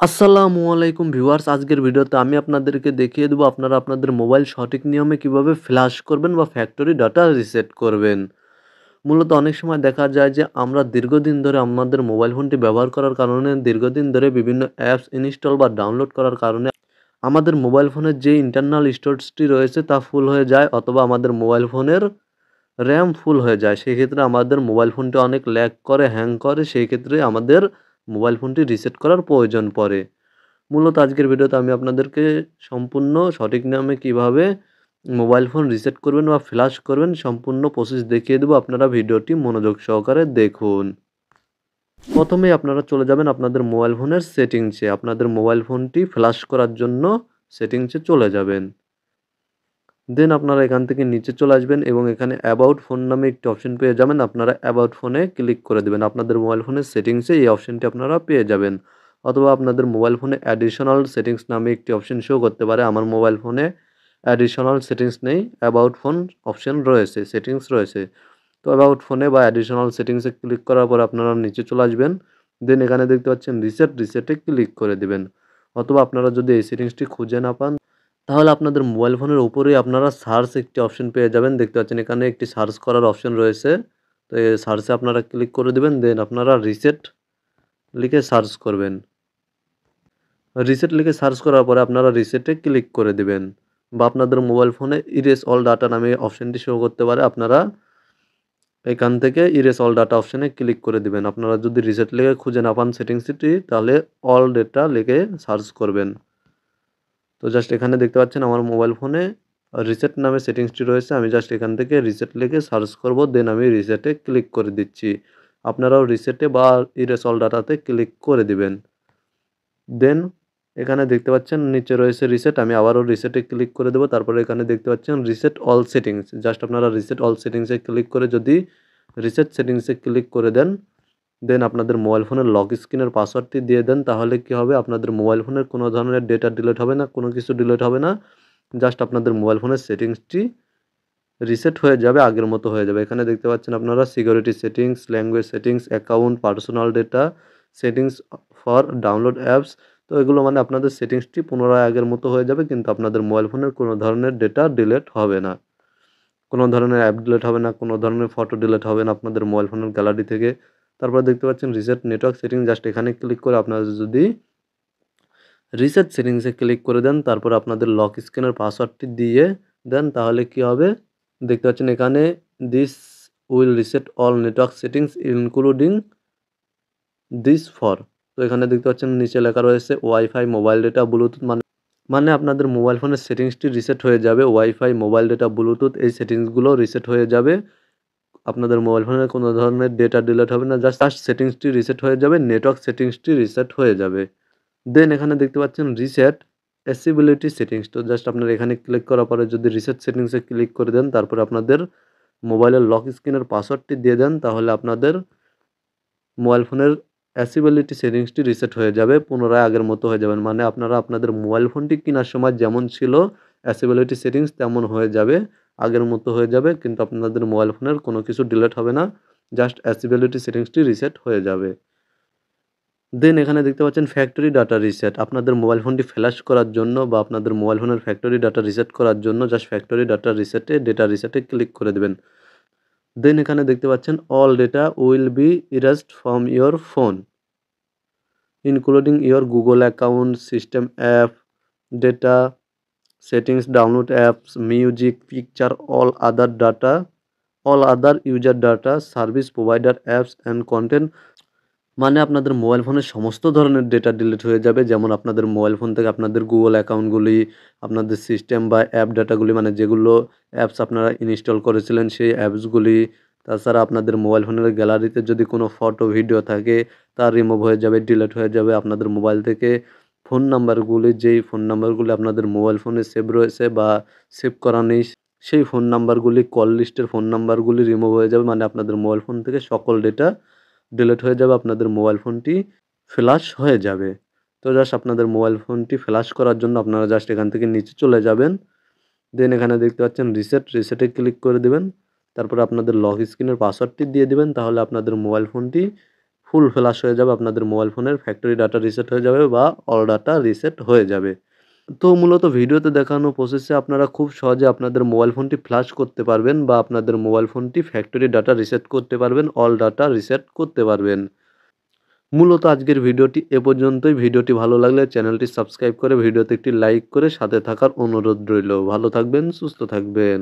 আসসালামু আলাইকুম ভিউয়ার্স, আজকের ভিডিওতে আমি আপনাদেরকে দেখিয়ে দেবো আপনারা আপনাদের মোবাইল সঠিক নিয়মে কিভাবে ফ্ল্যাশ করবেন বা ফ্যাক্টরি ডাটা রিসেট করবেন। মূলত অনেক সময় দেখা যায় যে আমরা দীর্ঘদিন ধরে আমাদের মোবাইল ফোনটি ব্যবহার করার কারণে দীর্ঘদিন ধরে বিভিন্ন অ্যাপস ইনস্টল বা ডাউনলোড করার কারণে আমাদের মোবাইল ফোনের যে ইন্টারনাল স্টোরেজটি রয়েছে তা ফুল হয়ে যায়, অথবা আমাদের মোবাইল ফোনের র্যাম ফুল হয়ে যায়। সেক্ষেত্রে আমাদের মোবাইল ফোনটি অনেক ল্যাগ করে, হ্যাং করে, সেই ক্ষেত্রে আমাদের মোবাইল ফোনটি রিসেট করার প্রয়োজন পড়ে। মূলত আজকের ভিডিওতে আমি আপনাদেরকে সম্পূর্ণ সঠিক নিয়মে কিভাবে মোবাইল ফোন রিসেট করবেন বা ফ্ল্যাশ করবেন সম্পূর্ণ প্রসেস দেখিয়ে দেবো। আপনারা ভিডিওটি মনোযোগ সহকারে দেখুন। প্রথমেই আপনারা চলে যাবেন আপনাদের মোবাইল ফোনের সেটিংসে। আপনাদের মোবাইল ফোনটি ফ্ল্যাশ করার জন্য সেটিংসে চলে যাবেন। দেন আপনারা এখান থেকে নিচে চলে আসবেন এবং এখানে অ্যাবাউট ফোন নামে একটি অপশন পেয়ে যাবেন। আপনারা অ্যাবাউট ফোনে ক্লিক করে দেবেন। আপনাদের মোবাইল ফোনের সেটিংসে এই অপশনটি আপনারা পেয়ে যাবেন, অথবা আপনাদের মোবাইল ফোনে অ্যাডিশনাল সেটিংস নামে একটি অপশন শো করতে পারে। আমার মোবাইল ফোনে অ্যাডিশনাল সেটিংস নেই, অ্যাবাউট ফোন অপশন রয়েছে, সেটিংস রয়েছে। তো অ্যাবাউট ফোনে বা অ্যাডিশনাল সেটিংসে ক্লিক করার পর আপনারা নিচে চলে আসবেন। দেন এখানে দেখতে পাচ্ছেন রিসেটে ক্লিক করে দিবেন। অথবা আপনারা যদি এই সেটিংসটি খুঁজে না পান, তাহলে আপনাদের মোবাইল ফোনের উপরেই আপনারা সার্চ একটি অপশন পেয়ে যাবেন। দেখতে পাচ্ছেন এখানে একটি সার্চ করার অপশন রয়েছে। তো এই সার্চে আপনারা ক্লিক করে দিবেন। দেন আপনারা রিসেট লিখে সার্চ করবেন। রিসেট লিখে সার্চ করার পরে আপনারা রিসেটে ক্লিক করে দিবেন, বা আপনাদের মোবাইল ফোনে ইরেজ অল ডাটা নামে অপশনটি শো করতে পারে। আপনারা এখান থেকে ইরেজ অল ডাটা অপশনে ক্লিক করে দিবেন। আপনারা যদি রিসেট লিখে খুঁজে না পান সেটিংসটি, তাহলে অল ডেটা লিখে সার্চ করবেন। তো জাস্ট এখানে দেখতে পাচ্ছেন আমার মোবাইল ফোনে রিসেট নামে সেটিংসটি রয়েছে। আমি জাস্ট এখান থেকে রিসেট লিখে সার্চ করব, দেন আমি রিসেটে ক্লিক করে দিচ্ছি। আপনারাও রিসেটে বা ইরেজ অল ডাটাতে ক্লিক করে দিবেন। দেন এখানে দেখতে পাচ্ছেন নিচে রয়েছে রিসেট। আমি আবারও রিসেটে ক্লিক করে দেবো। তারপরে এখানে দেখতে পাচ্ছেন রিসেট অল সেটিংস। জাস্ট আপনারা রিসেট অল সেটিংসে ক্লিক করে যদি রিসেট সেটিংসে ক্লিক করে দেন, দেন আপনাদের মোবাইল ফোনের লক স্ক্রিনের পাসওয়ার্ডটি দিয়ে দেন, তাহলে কি হবে, আপনাদের মোবাইল ফোনের কোনো ধরনের ডেটা ডিলিট হবে না, কোনো কিছু ডিলিট হবে না। জাস্ট আপনাদের মোবাইল ফোনের সেটিংসটি রিসেট হয়ে যাবে, আগের মতো হয়ে যাবে। এখানে দেখতে পাচ্ছেন আপনারা security settings, language settings, account, personal data settings for download apps. তো এগুলো মানে আপনাদের সেটিংসটি পুনরায় আগের মতো হয়ে যাবে, কিন্তু আপনাদের মোবাইল ফোনের কোনো ধরনের ডেটা ডিলিট হবে না, কোনো ধরনের অ্যাপ ডিলিট হবে না, কোনো ধরনের ফটো ডিলিট হবে না আপনাদের মোবাইল ফোনের গ্যালারি থেকে। তারপর দেখতে পাচ্ছেন রিসেট নেটওয়ার্ক সেটিং। জাস্ট এখানে ক্লিক করে আপনারা যদি রিসেট সেটিংসে ক্লিক করে দেন, তারপর আপনাদের লক স্ক্রিনের পাসওয়ার্ডটি দিয়ে দেন, তাহলে কি হবে, দেখতে পাচ্ছেন এখানে this will reset all network settings including this for. তো এখানে দেখতে পাচ্ছেন নিচে লেখা রয়েছে ওয়াইফাই, মোবাইল ডেটা, ব্লুটুথ, মানে আপনাদের মোবাইল ফোনের সেটিংসটি রিসেট হয়ে যাবে। ওয়াইফাই, মোবাইল ডেটা, ব্লুটুথ এই সেটিংসগুলো রিসেট হয়ে যাবে। আপনাদের মোবাইল ফোনের কোনো ধরনের ডেটা ডিলিট হবে না, জাস্ট সেটিংসটি রিসেট হয়ে যাবে, নেটওয়ার্ক সেটিংসটি রিসেট হয়ে যাবে। দেন এখানে দেখতে পাচ্ছেন রিসেট অ্যাসিবিলিটি সেটিংস। তো জাস্ট আপনারা এখানে ক্লিক করার পরে যদি রিসেট সেটিংসে ক্লিক করে দেন, তারপরে আপনাদের মোবাইলের লক স্ক্রিনের পাসওয়ার্ডটি দিয়ে দেন, তাহলে আপনাদের মোবাইল ফোনের অ্যাসিবিলিটি সেটিংসটি রিসেট হয়ে যাবে, পুনরায় আগের মতো হয়ে যাবেন। মানে আপনারা আপনাদের মোবাইল ফোনটি কেনার সময় যেমন ছিল অ্যাসিবিলিটি সেটিংস তেমন হয়ে যাবে, আগের মতো হয়ে যাবে, কিন্তু আপনাদের মোবাইল ফোনের কোনো কিছু ডিলিট হবে না, জাস্ট অ্যাসিবিলিটি সেটিংসটি রিসেট হয়ে যাবে। দেন এখানে দেখতে পাচ্ছেন ফ্যাক্টরি ডাটা রিসেট। আপনাদের মোবাইল ফোনটি ফ্ল্যাশ করার জন্য বা আপনাদের মোবাইল ফোনের ফ্যাক্টরি ডাটা রিসেট করার জন্য জাস্ট ফ্যাক্টরি ডেটা রিসেটে ক্লিক করে দেবেন। দেন এখানে দেখতে পাচ্ছেন all data will be erased from your phone including your Google account, system app, data settings, download apps, music, picture, all other user data, service provider apps and content. মানে আপনাদের mobile ফোনের সমস্ত ধরনের ডেটা ডিলিট হয়ে যাবে। যেমন আপনাদের mobile phone থেকে আপনাদের গুগল অ্যাকাউন্টগুলি, আপনাদের সিস্টেম বা অ্যাপ ডাটাগুলি, মানে যেগুলো অ্যাপস আপনারা ইনস্টল করেছিলেন সেই অ্যাপসগুলি। তাছাড়া আপনাদের মোবাইল ফোনের গ্যালারিতে যদি কোনো ফটো ভিডিও থাকে তা রিমুভ হয়ে যাবে, ডিলিট হয়ে যাবে। আপনাদের মোবাইল থেকে ফোন নাম্বারগুলি, যেই ফোন নাম্বারগুলি আপনাদের মোবাইল ফোনে সেভ রয়েছে বা সেভ করা নেই, সেই ফোন নাম্বারগুলি, কল লিস্টের ফোন নাম্বারগুলি রিমুভ হয়ে যাবে। মানে আপনাদের মোবাইল ফোন থেকে সকল ডেটা ডিলিট হয়ে যাবে, আপনাদের মোবাইল ফোনটি ফ্ল্যাশ হয়ে যাবে। তো জাস্ট আপনাদের মোবাইল ফোনটি ফ্ল্যাশ করার জন্য আপনারা জাস্ট এখান থেকে নিচে চলে যাবেন। দেন এখানে দেখতে পাচ্ছেন রিসেটে ক্লিক করে দেবেন। তারপরে আপনাদের লক স্ক্রিনের পাসওয়ার্ডটি দিয়ে দিবেন, তাহলে আপনাদের মোবাইল ফোনটি ফুল ফ্ল্যাশ হয়ে যাবে, আপনাদের মোবাইল ফোনের ফ্যাক্টরি ডাটা রিসেট হয়ে যাবে বা অল ডাটা রিসেট হয়ে যাবে। তো মূলত ভিডিওতে দেখানো প্রসেসে আপনারা খুব সহজে আপনাদের মোবাইল ফোনটি ফ্লাশ করতে পারবেন বা আপনাদের মোবাইল ফোনটি ফ্যাক্টরি ডাটা রিসেট করতে পারবেন, অল ডাটা রিসেট করতে পারবেন। মূলত আজকের ভিডিওটি এ পর্যন্তই। ভিডিওটি ভালো লাগলে চ্যানেলটি সাবস্ক্রাইব করে ভিডিওতে একটি লাইক করে সাথে থাকার অনুরোধ রইল। ভালো থাকবেন, সুস্থ থাকবেন।